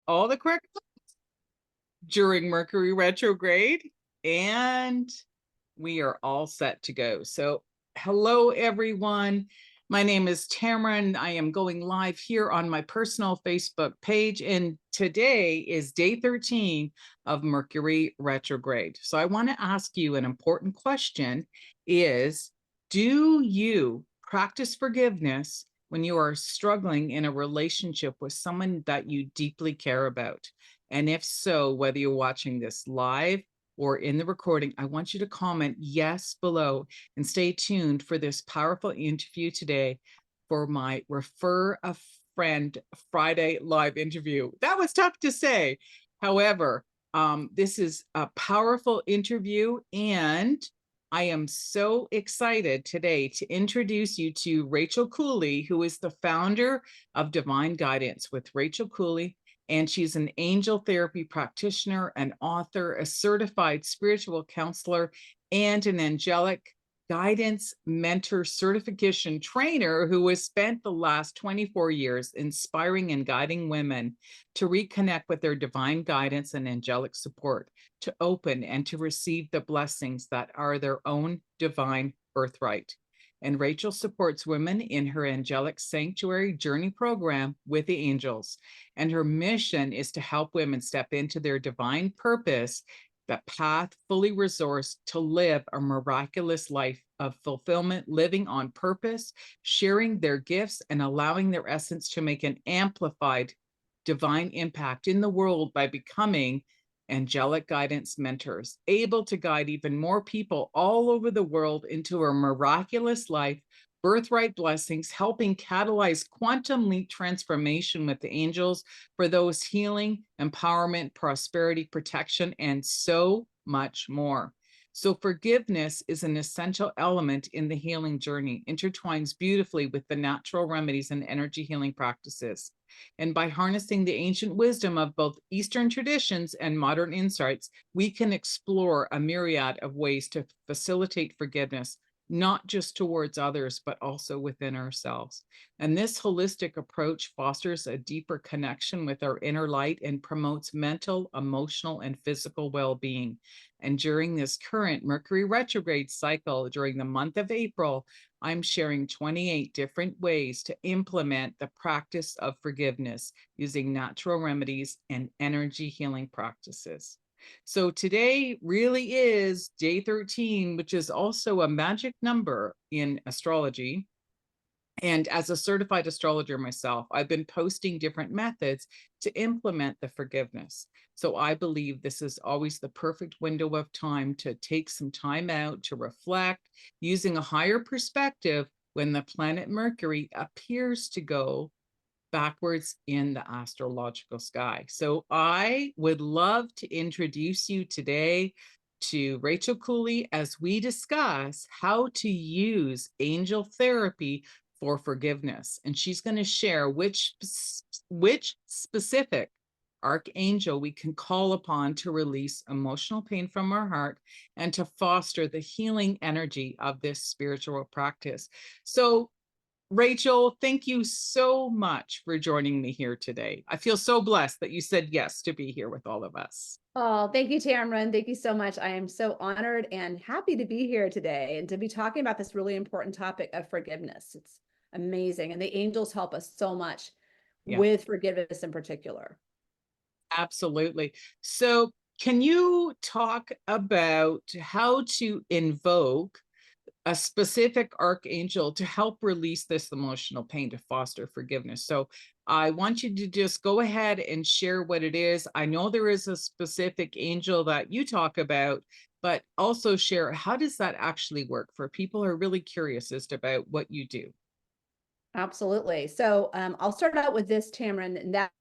all the correct during Mercury retrograde, and we are all set to go. So hello, everyone. My name is Tamara. I am going live here on my personal Facebook page, and today is day 13 of Mercury retrograde. So I want to ask you an important question is, do you practice forgiveness when you are struggling in a relationship with someone that you deeply care about? And if so, whether you're watching this live or in the recording, I want you to comment yes below and stay tuned for this powerful interview today for my Refer a Friend Friday live interview. That was tough to say. However, this is a powerful interview, and I am so excited today to introduce you to Rachel Cooley, who is the founder of Divine Guidance with Rachel Cooley. And she's an angel therapy practitioner, an author, a certified spiritual counselor, and an angelic guidance mentor certification trainer who has spent the last 24 years inspiring and guiding women to reconnect with their divine guidance and angelic support, to open and to receive the blessings that are their own divine birthright. And Rachel supports women in her Angelic Sanctuary Journey Program with the angels. And her mission is to help women step into their divine purpose, the path fully resourced to live a miraculous life of fulfillment, living on purpose, sharing their gifts, and allowing their essence to make an amplified divine impact in the world by becoming Angelic Guidance Mentors, able to guide even more people all over the world into a miraculous life, birthright blessings, helping catalyze quantum leap transformation with the angels for those healing, empowerment, prosperity, protection, and so much more. So forgiveness is an essential element in the healing journey, intertwines beautifully with the natural remedies and energy healing practices. And by harnessing the ancient wisdom of both Eastern traditions and modern insights, we can explore a myriad of ways to facilitate forgiveness, not just towards others, but also within ourselves. And this holistic approach fosters a deeper connection with our inner light and promotes mental, emotional, and physical well-being. And during this current Mercury retrograde cycle, during the month of April, I'm sharing 28 different ways to implement the practice of forgiveness using natural remedies and energy healing practices. So today really is day 13, which is also a magic number in astrology. And as a certified astrologer myself, I've been posting different methods to implement the forgiveness. So I believe this is always the perfect window of time to take some time out to reflect, using a higher perspective when the planet Mercury appears to go backwards in the astrological sky. So I would love to introduce you today to Rachel Cooley as we discuss how to use angel therapy for forgiveness. And she's going to share which specific archangel we can call upon to release emotional pain from our heart and to foster the healing energy of this spiritual practice. So Rachel, thank you so much for joining me here today. I feel so blessed that you said yes to be here with all of us. Oh, thank you, Tamron. Thank you so much. I am so honored and happy to be here today and to be talking about this really important topic of forgiveness. It's amazing. And the angels help us so much with forgiveness in particular. Absolutely. So can you talk about how to invoke a specific archangel to help release this emotional pain to foster forgiveness? So I want you to just go ahead and share what it is. I know there is a specific angel that you talk about, but also share how does that actually work for people who are really curious as to about what you do. Absolutely. So I'll start out with this, Tamron, and that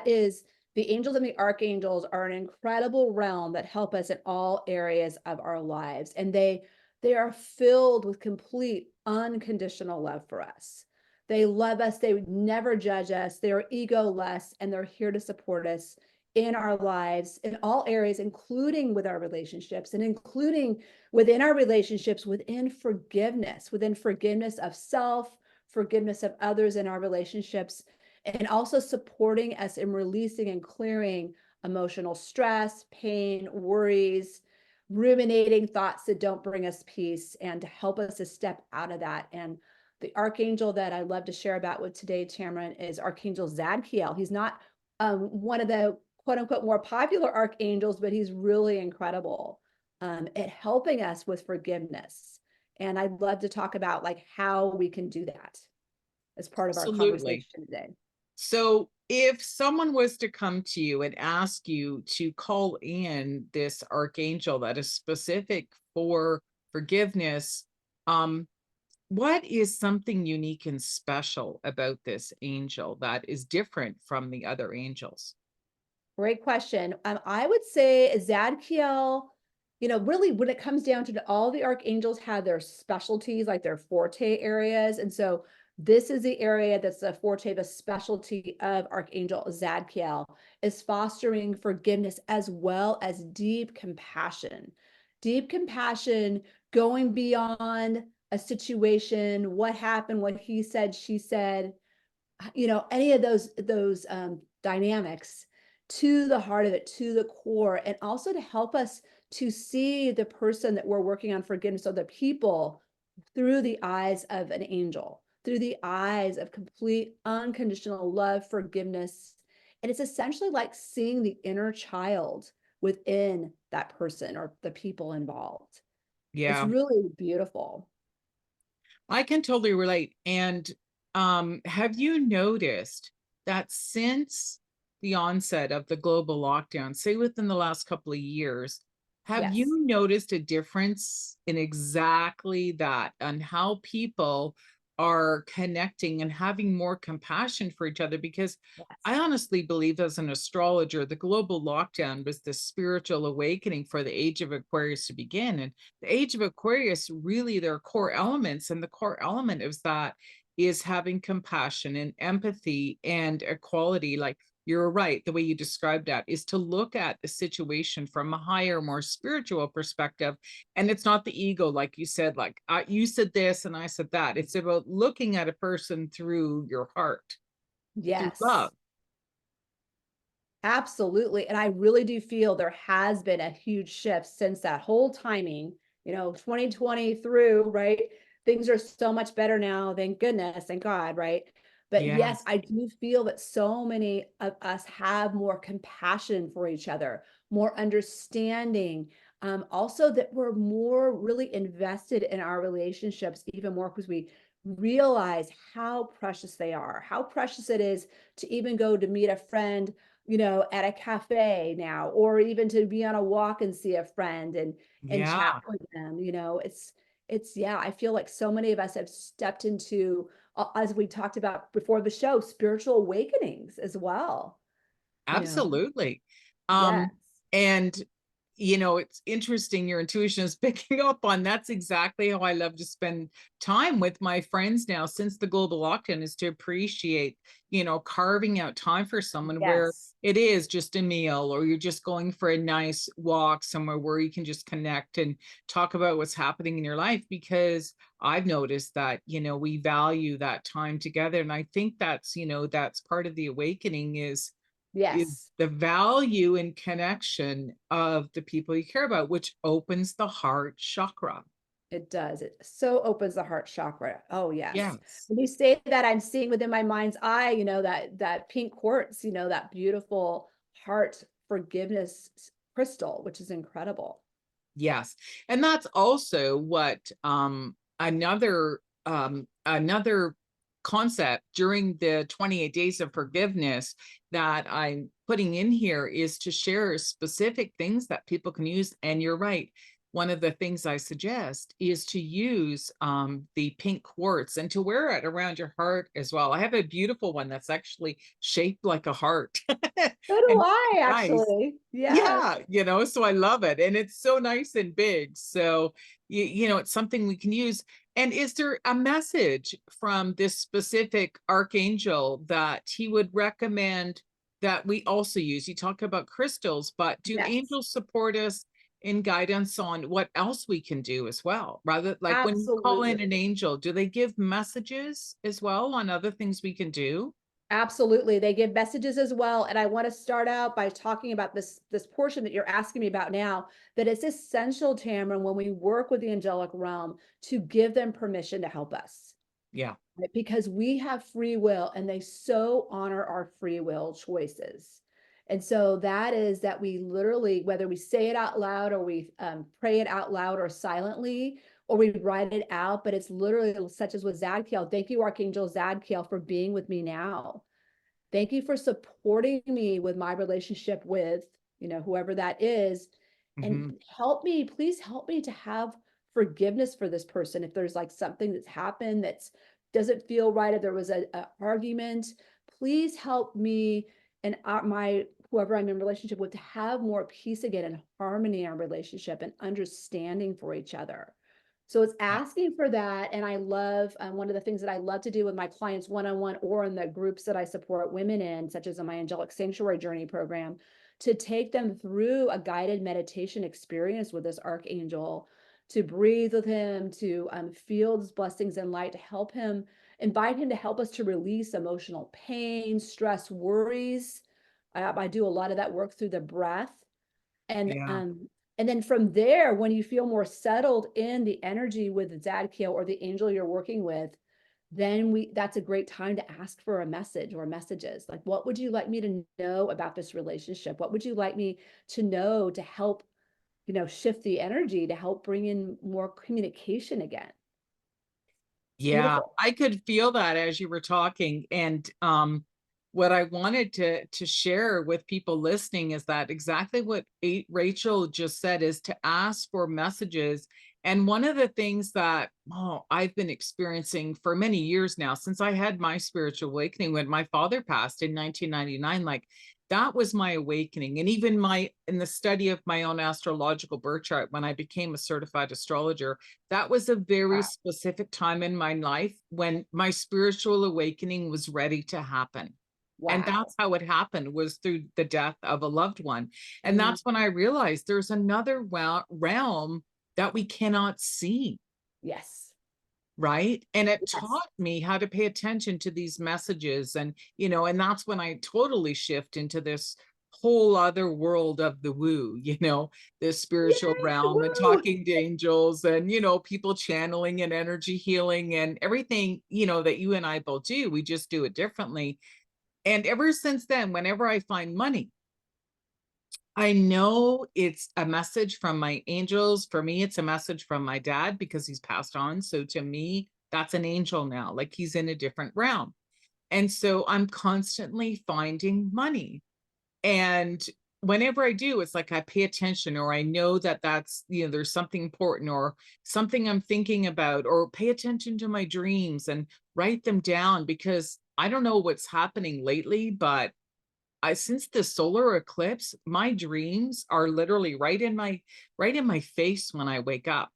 is the angels and the archangels are an incredible realm that help us in all areas of our lives. And they are filled with complete unconditional love for us. They love us. They would never judge us. They are egoless, and they're here to support us in our lives in all areas, including with our relationships and including within our relationships, within forgiveness of self, forgiveness of others in our relationships. and also supporting us in releasing and clearing emotional stress, pain, worries, ruminating thoughts that don't bring us peace, and to help us to step out of that. And the archangel that I love to share about with today, Tamron, is Archangel Zadkiel. He's not one of the quote unquote more popular archangels, but he's really incredible at helping us with forgiveness. And I'd love to talk about like how we can do that as part of our Absolutely. conversation today. So if someone was to come to you and ask you to call in this archangel that is specific for forgiveness, what is something unique and special about this angel that is different from the other angels? Great question. I would say Zadkiel, really when it comes down to all the archangels have their specialties, like their forte areas. And so this is the area that's the forte, the specialty of Archangel Zadkiel is fostering forgiveness as well as deep compassion. Deep compassion, going beyond a situation, what happened, what he said, she said, any of those dynamics to the heart of it, to the core, and also to help us to see the person that we're working on forgiveness or the people through the eyes of an angel, through the eyes of complete unconditional love, forgiveness. And it's essentially like seeing the inner child within that person or the people involved. It's Yeah, really beautiful. I can totally relate. And have you noticed that since the onset of the global lockdown, say within the last couple of years, have Yes. you noticed a difference in exactly that and how people are connecting and having more compassion for each other? Because I Yes. honestly believe, as an astrologer, the global lockdown was the spiritual awakening for the age of Aquarius to begin. And the age of Aquarius, really their core elements, and the core element is that is having compassion and empathy and equality. Like, you're right, the way you described that is to look at the situation from a higher, more spiritual perspective. And it's not the ego, like you said, like you said this and I said that. It's about looking at a person through your heart, through Yes. love. Absolutely. And I really do feel there has been a huge shift since that whole timing, 2020 through, right? Things are so much better now. Thank goodness. Thank God, right? But yes, Yes, I do feel that so many of us have more compassion for each other, more understanding. Also, that we're more really invested in our relationships, even more because we realize how precious they are, how precious it is to even go to meet a friend at a cafe now, or even to be on a walk and see a friend and chat yeah, with them. Yeah, I feel like so many of us have stepped into, as we talked about before the show, spiritual awakenings as well, you know. absolutely. Yes. And it's interesting, your intuition is picking up on that's exactly how I love to spend time with my friends now since the global lockdown, is to appreciate, carving out time for someone where Yes. it is just a meal, or you're just going for a nice walk somewhere where you can just connect and talk about what's happening in your life. Because I've noticed that, we value that time together. And I think that's part of the awakening is Yes. the value and connection of the people you care about, which opens the heart chakra. It does. It so opens the heart chakra. Oh, yes. Yes. When you say that, I'm seeing within my mind's eye, that pink quartz, that beautiful heart forgiveness crystal, which is incredible. Yes. And that's also what another concept during the 28 days of forgiveness that I'm putting in here is to share specific things that people can use. And you're right. One of the things I suggest is to use the pink quartz and to wear it around your heart as well. I have a beautiful one that's actually shaped like a heart. So do And I nice. actually. Yes. Yeah, so I love it. And it's so nice and big. So, it's something we can use. And is there a message from this specific archangel that he would recommend that we also use? You talk about crystals, but do Yes. angels support us in guidance on what else we can do as well? Rather, like when you call in Absolutely. an angel, do they give messages as well on other things we can do? Absolutely. They give messages as well. And I want to start out by talking about this portion that you're asking me about now, that it's essential, Tamara, when we work with the angelic realm to give them permission to help us. Yeah. Right? Because we have free will and they so honor our free will choices. And so that is that we literally, whether we say it out loud or we pray it out loud or silently, or we write it out, but it's literally such as with Zadkiel. Thank you, Archangel Zadkiel, for being with me now. Thank you for supporting me with my relationship with, whoever that is. And Hmm. please help me to have forgiveness for this person. If there's like something that's happened that's doesn't feel right, if there was a argument, please help me and my whoever I'm in relationship with to have more peace again and harmony in our relationship and understanding for each other. So it's Yeah. asking for that. And I love one of the things that I love to do with my clients one-on-one or in the groups that I support women in, such as in my Angelic Sanctuary Journey Program, to take them through a guided meditation experience with this archangel, to breathe with him, to feel his blessings and light, to help him, invite him to help us to release emotional pain, stress, worries. I do a lot of that work through the breath. And Yeah. um, and then from there, when you feel more settled in the energy with the Zadkiel or the angel you're working with, then that's a great time to ask for a message or messages. Like, what would you like me to know about this relationship? What would you like me to know to help, shift the energy to help bring in more communication again? It's Yeah, beautiful. I could feel that as you were talking. And what I wanted to share with people listening is that exactly what Rachel just said is to ask for messages. And one of the things that I've been experiencing for many years now, since I had my spiritual awakening when my father passed in 1999, like that was my awakening. And even in the study of my own astrological birth chart, when I became a certified astrologer, that was a very Wow. specific time in my life when my spiritual awakening was ready to happen. And Wow. that's how it happened, was through the death of a loved one. And Mhm. that's when I realized there's another realm that we cannot see, Yes. right? And it Yes. taught me how to pay attention to these messages. And, and that's when I totally shift into this whole other world of the woo, this spiritual Yay! realm and Woo! talking to angels and, people channeling and energy healing and everything, that you and I both do. We just do it differently. And ever since then, whenever I find money, I know it's a message from my angels. For me, it's a message from my dad because he's passed on. So to me, that's an angel now, like he's in a different realm. And so I'm constantly finding money. And whenever I do, it's like I pay attention, or I know that that's, there's something important or something I'm thinking about, or pay attention to my dreams and write them down, because I don't know what's happening lately, but since the solar eclipse, my dreams are literally right in my face when I wake up.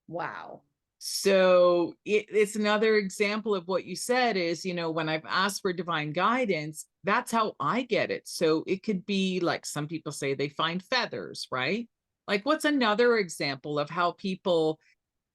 Wow. So it's another example of what you said is, when I've asked for divine guidance, that's how I get it. So it could be like some people say they find feathers, right? Like, what's another example of how people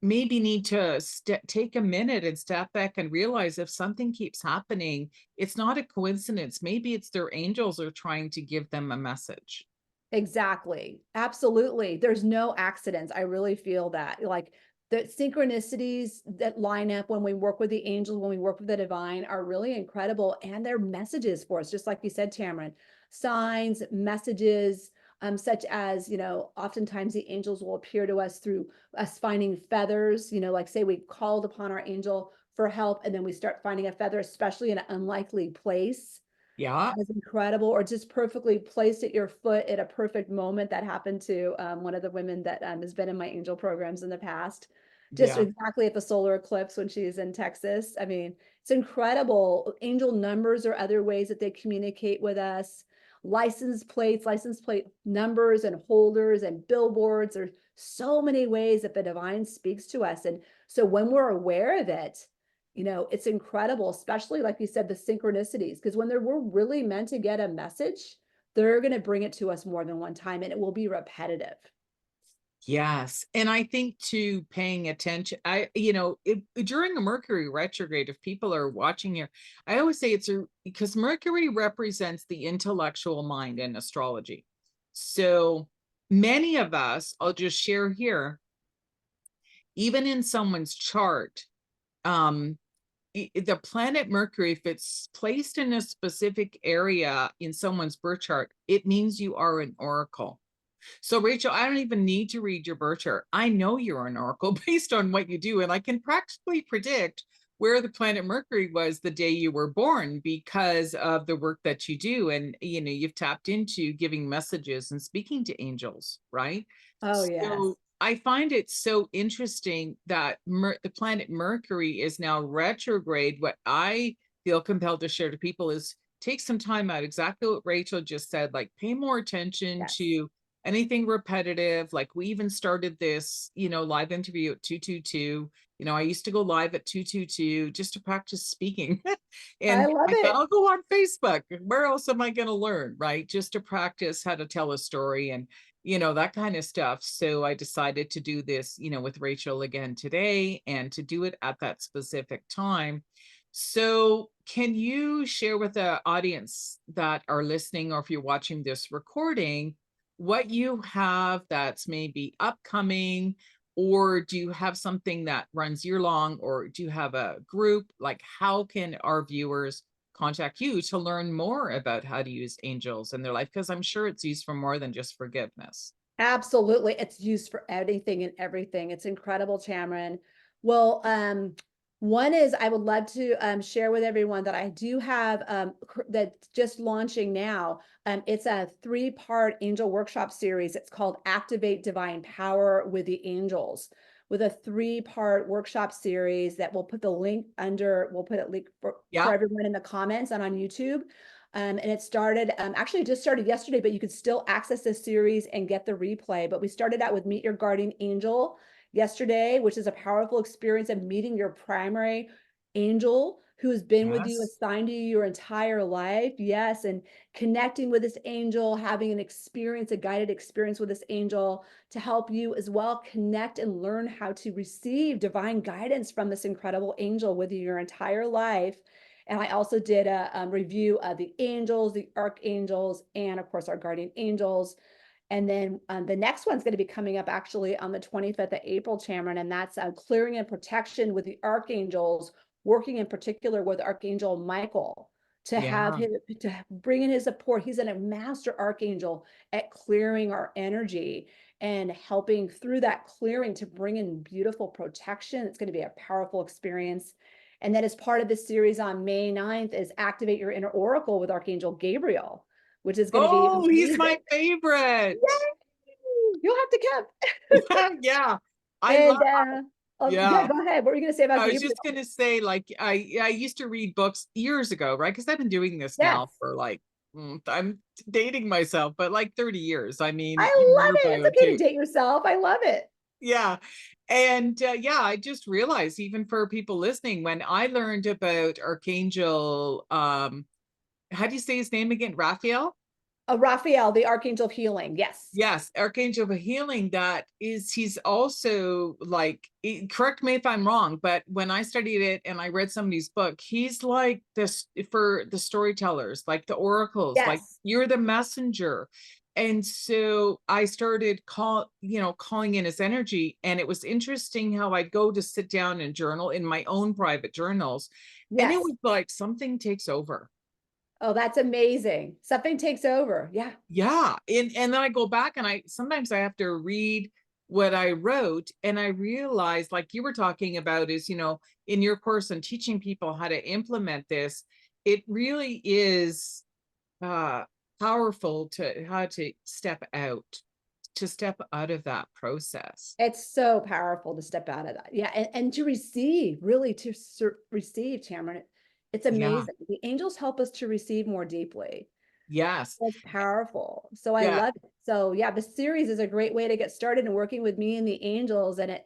maybe need to take a minute and step back and realize if something keeps happening, it's not a coincidence. Maybe it's their angels are trying to give them a message. Exactly. Absolutely. There's no accidents. I really feel that. Like the synchronicities that line up when we work with the angels, when we work with the divine, are really incredible. And they're messages for us, just like you said, Tamron. Signs, messages, such as, oftentimes the angels will appear to us through us finding feathers, like say we called upon our angel for help and then we start finding a feather, especially in an unlikely place. Yeah. That is incredible, or just perfectly placed at your foot at a perfect moment. That happened to one of the women that has been in my angel programs in the past, just Yeah. exactly at the solar eclipse when she's in Texas. I mean, it's incredible. Angel numbers are other ways that they communicate with us. License plate numbers and holders and billboards. There's so many ways that the divine speaks to us. And so when we're aware of it, it's incredible, especially like you said, the synchronicities, because when we're really meant to get a message, they're going to bring it to us more than one time and it will be repetitive. Yes. And I think too, paying attention, during a Mercury retrograde, if people are watching here, I always say because Mercury represents the intellectual mind in astrology. So many of us, I'll just share here, even in someone's chart, um, the planet Mercury, if it's placed in a specific area in someone's birth chart, it means you are an oracle. So, Rachel, I don't even need to read your birth chart. I know you're an oracle based on what you do, and I can practically predict where the planet Mercury was the day you were born because of the work that you do. And, you've tapped into giving messages and speaking to angels, right? Oh, yes. So I find it so interesting that the planet Mercury is now retrograde. What I feel compelled to share to people is take some time out, exactly what Rachel just said, like pay more attention Yes. to anything repetitive. Like we even started this, live interview at 222. I used to go live at 222 just to practice speaking. I And love I thought it. I'll go on Facebook. Where else am I going to learn? Right. Just to practice how to tell a story and, that kind of stuff. So I decided to do this, with Rachel again today and to do it at that specific time. So can you share with the audience that are listening, or if you're watching this recording, what you have that's maybe upcoming, or do you have something that runs year long, or do you have a group? Like, how can our viewers contact you to learn more about how to use angels in their life? Because I'm sure it's used for more than just forgiveness. Absolutely. It's used for anything and everything. It's incredible, Tamron. Well, one is I would love to share with everyone that I do have that's just launching now. It's a 3-part angel workshop series. It's called Activate Divine Power with the Angels, with a 3-part workshop series that we'll put the link under. We'll put a link for Yeah. everyone in the comments and on YouTube. And it started, actually it just started yesterday, but you could still access this series and get the replay. But we started out with Meet Your Guardian Angel yesterday, which is a powerful experience of meeting your primary angel who has been with you, Yes. assigned to you your entire life. Yes. And connecting with this angel, having an experience, a guided experience with this angel to help you as well connect and learn how to receive divine guidance from this incredible angel with you your entire life. And I also did a review of the angels, the archangels, and of course our guardian angels. And then the next one's going to be coming up actually on the 25th of April, Tamron, and that's clearing and protection with the archangels, working in particular with Archangel Michael to have Yeah. him to bring in his support. He's a master archangel at clearing our energy and helping through that clearing to bring in beautiful protection. It's going to be a powerful experience. And then as part of this series on May 9th is Activate Your Inner Oracle with Archangel Gabriel, which is going to be Oh, he's amazing. my favorite. Yay! You'll have to come. Yeah. I love, And yeah, yeah. go ahead. What were you going to say about I was Gabriel? just gonna say, like, I used to read books years ago, right? Because I've been doing this Yes, now for like, I'm dating myself, but like 30 years. I mean, I even love more it. It's ago okay to too. date yourself. I love it. Yeah. And yeah, I just realized, even for people listening, when I learned about Archangel, how do you say his name again? Raphael? Raphael, the Archangel of Healing. Yes. Yes, Archangel of Healing. He's also like, correct me if I'm wrong, but when I studied it and I read somebody's book, he's like this for the storytellers, like the oracles, like Yes. you're the messenger. And so I started calling in his energy. And it was interesting how I'd go to sit down and journal in my own private journals. And it Yes. was like something takes over. Oh, that's amazing. Something takes over. Yeah. Yeah. And then I go back and sometimes I have to read what I wrote, and I realize, like you were talking about, is, in your course and teaching people how to implement this, it really is uh powerful to how to step out of that process. It's so powerful to step out of that. Yeah. And to receive, really to receive, Tamron. It's Yeah. amazing. The angels help us to receive more deeply. Yes. That's powerful. So I Yeah. love it. So yeah, the series is a great way to get started and working with me and the angels. And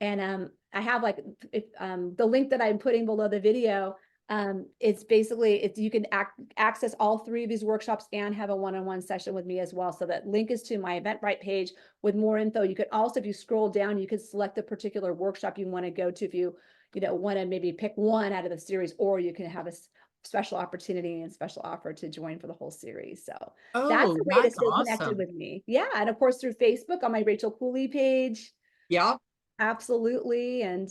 I have like the link that I'm putting below the video. It's basically, you can access all 3 of these workshops and have a one-on-one session with me as well. So that link is to my Eventbrite page with more info. You could also, if you scroll down, you could select the particular workshop you want to go to. If you want to maybe pick one out of the series, or you can have a special opportunity and special offer to join for the whole series. So that's Oh, a way to that's stay connected awesome. with me. Yeah. And of course, through Facebook on my Rachel Cooley page. Yeah. Absolutely. And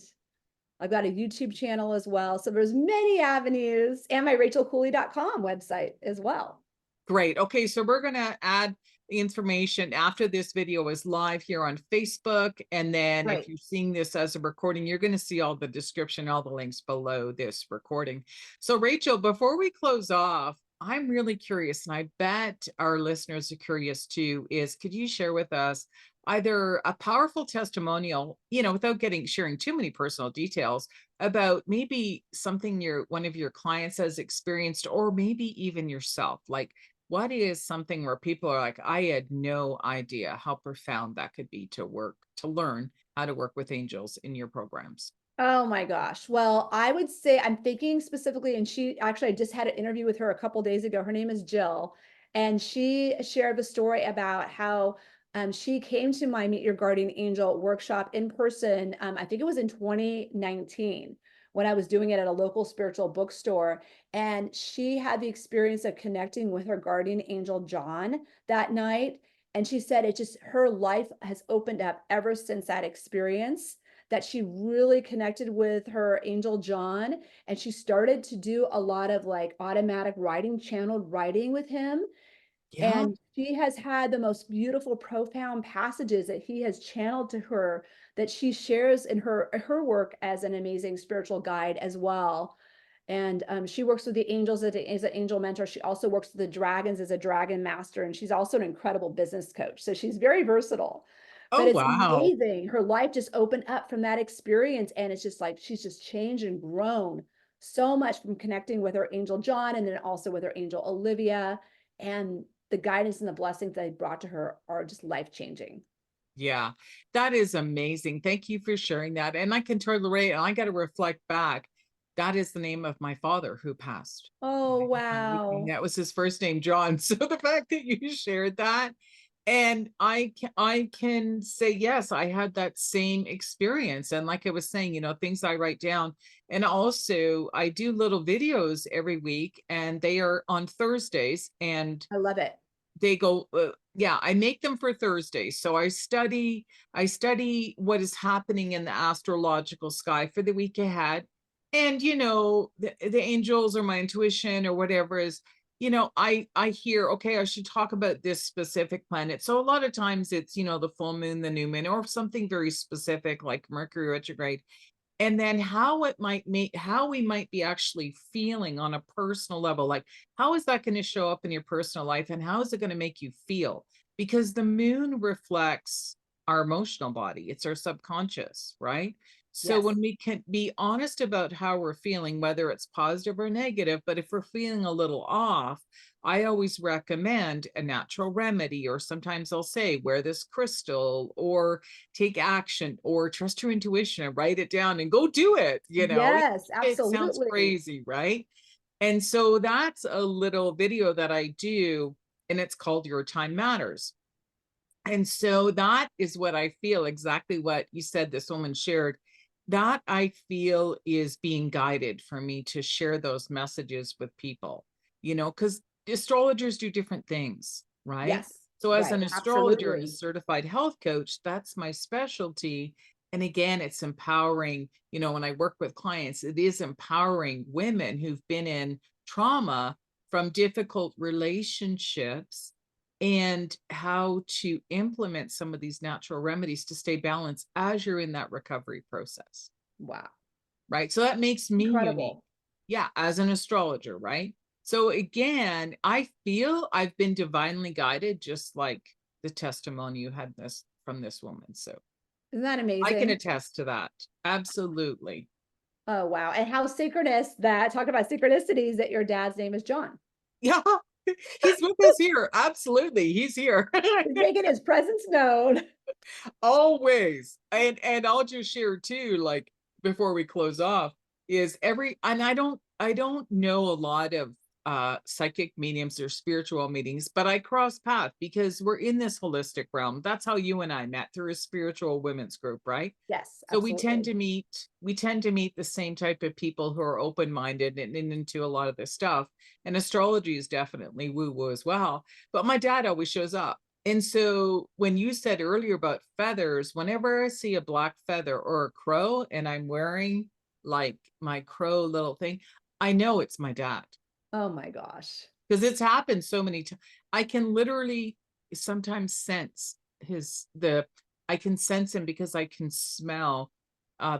I've got a YouTube channel as well. So there's many avenues, and my rachelcooley.com website as well. Great. Okay, so we're going to add the information after this video is live here on Facebook. And then if Right. you're seeing this as a recording, you're going to see all the description, all the links below this recording. So Rachel, before we close off, I'm really curious, and I bet our listeners are curious too, is could you share with us either a powerful testimonial, without sharing too many personal details, about maybe something one of your clients has experienced, or maybe even yourself? Like, what is something where people are like, I had no idea how profound that could be to learn how to work with angels in your programs? Oh my gosh. Well, I would say I'm thinking specifically, and I just had an interview with her a couple days ago. Her name is Jill, and she shared the story about how she came to my Meet Your Guardian Angel workshop in person. I think it was in 2019 when I was doing it at a local spiritual bookstore. And she had the experience of connecting with her guardian angel, John, that night. And she said her life has opened up ever since that experience, that she really connected with her angel John, and she started to do a lot of like automatic writing, channeled writing with him. Yeah. And she has had the most beautiful, profound passages that he has channeled to her, that she shares in her work as an amazing spiritual guide as well. And she works with the angels as an angel mentor. She also works with the dragons as a dragon master, and she's also an incredible business coach. So she's very versatile. Oh, But it's wow. amazing. Her life just opened up from that experience, and it's just like she's just changed and grown so much from connecting with her angel John, and then also with her angel Olivia. And the guidance and the blessings that I brought to her are just life changing. Yeah, that is amazing. Thank you for sharing that. And I can totally relate. And I got to reflect back. That is the name of my father who passed. Oh, And wow. that was his first name, John. So the fact that you shared that, and I can say, yes, I had that same experience. And like I was saying, things I write down. And also I do little videos every week, and they are on Thursdays, and I love it. they go, yeah, I make them for Thursdays. So I study what is happening in the astrological sky for the week ahead. And the angels, or my intuition, or whatever is, I hear, okay, I should talk about this specific planet. So a lot of times it's, the full moon, the new moon, or something very specific like Mercury retrograde. And then how we might be actually feeling on a personal level. Like, how is that going to show up in your personal life, and how is it going to make you feel? Because the moon reflects our emotional body, it's our subconscious, right? So Yes. when we can be honest about how we're feeling, whether it's positive or negative, but if we're feeling a little off, I always recommend a natural remedy, or sometimes I'll say, wear this crystal, or take action, or trust your intuition and write it down and go do it. Yes, It sounds absolutely. crazy, right? And so that's a little video that I do, and it's called Your Time Matters. And so that is what I feel, exactly what you said, this woman shared, that I feel is being guided for me to share those messages with people, because astrologers do different things, right? Yes. So as Right. an astrologer and a Absolutely. certified health coach, that's my specialty. And again, it's empowering, when I work with clients, it is empowering women who've been in trauma from difficult relationships, and how to implement some of these natural remedies to stay balanced as you're in that recovery process, Wow. right? So that makes me unique. Incredible. Yeah, as an astrologer, right? So again, I feel I've been divinely guided, just like the testimony you had from this woman. So Isn't that I can amazing? attest to that. Absolutely. Oh, wow. And how synchronous that, talk about synchronicities, that your dad's name is John. Yeah. He's with us here. Absolutely. He's here. He's making his presence known. Always. And I'll just share too, like, before we close off, is and I don't know a lot of psychic mediums or spiritual meetings, but I cross paths because we're in this holistic realm. That's how you and I met, through a spiritual women's group, right? Yes, So we tend absolutely. to meet the same type of people who are open-minded and into a lot of this stuff. And astrology is definitely woo-woo as well. But my dad always shows up. And so when you said earlier about feathers, whenever I see a black feather or a crow and I'm wearing like my crow little thing, I know it's my dad, Oh my gosh. because it's happened so many times. I can literally sometimes sense I can sense him because I can smell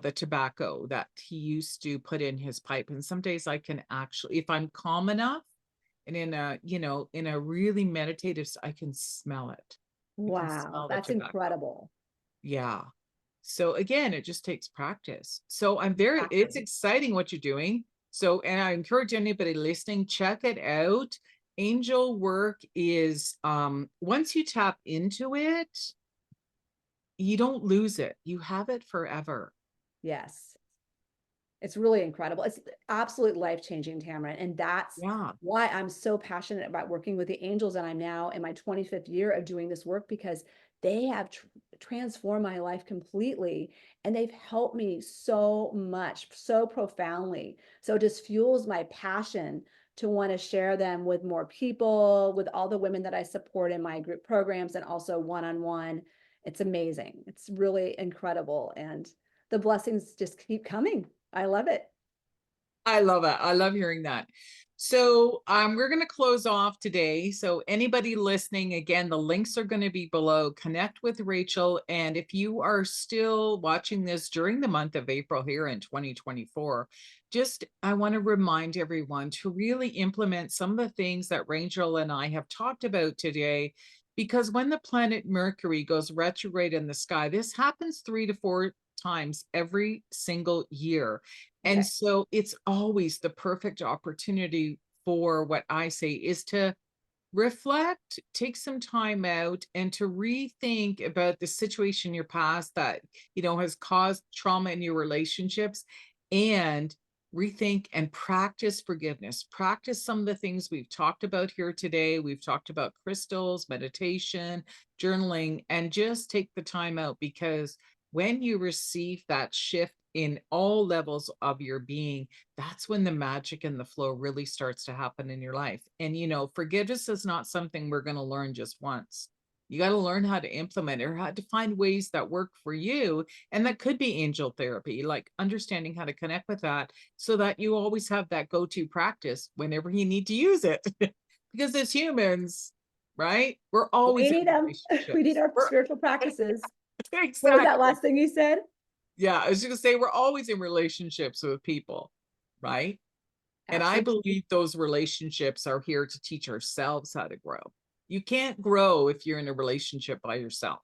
the tobacco that he used to put in his pipe. And some days I can actually, if I'm calm enough and in a really meditative, I can smell it. I can Wow, smell the that's tobacco. incredible. Yeah. So again, it just takes practice. So it's Exactly. exciting what you're doing. So, and I encourage anybody listening, check it out. Angel work is, once you tap into it, you don't lose it. You have it forever. Yes. It's really incredible. It's absolute life-changing, Tamara. And that's Yeah. why I'm so passionate about working with the angels. And I'm now in my 25th year of doing this work, because they have transformed my life completely. And they've helped me so much, so profoundly. So it just fuels my passion to want to share them with more people, with all the women that I support in my group programs, and also one-on-one. It's amazing. It's really incredible. And the blessings just keep coming. I love it. I love it. I love hearing that. So we're going to close off today. So anybody listening, again, the links are going to be below. Connect with Rachel. And if you are still watching this during the month of April here in 2024, I want to remind everyone to really implement some of the things that Rachel and I have talked about today. Because when the planet Mercury goes retrograde in the sky, this happens 3 to 4 times every single year. And Okay. so it's always the perfect opportunity for, what I say is, to reflect, take some time out, and to rethink about the situation in your past that, has caused trauma in your relationships, and rethink and practice forgiveness. Practice some of the things we've talked about here today. We've talked about crystals, meditation, journaling, and just take the time out, because when you receive that shift in all levels of your being, that's when the magic and the flow really starts to happen in your life. And, forgiveness is not something we're going to learn just once. You got to learn how to implement it, or how to find ways that work for you. And that could be angel therapy, like understanding how to connect with that, so that you always have that go-to practice whenever you need to use it. Because as humans, right, we're We always in need them. We need relationships. our We're spiritual practices. What was that exactly. last thing you said? Yeah, I was going to say, we're always in relationships with people, right? And I Absolutely. believe those relationships are here to teach ourselves how to grow. You can't grow if you're in a relationship by yourself,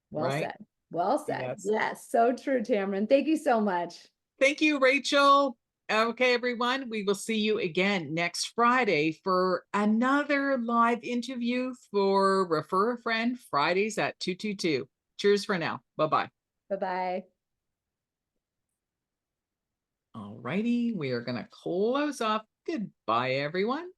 Well right? said. Well said. Yes. Yes, so true, Tamron. Thank you so much. Thank you, Rachel. Okay, everyone, we will see you again next Friday for another live interview for Refer a Friend, Fridays at 222. Cheers for now. Bye-bye. Bye-bye. All righty, we are going to close off. Goodbye, everyone.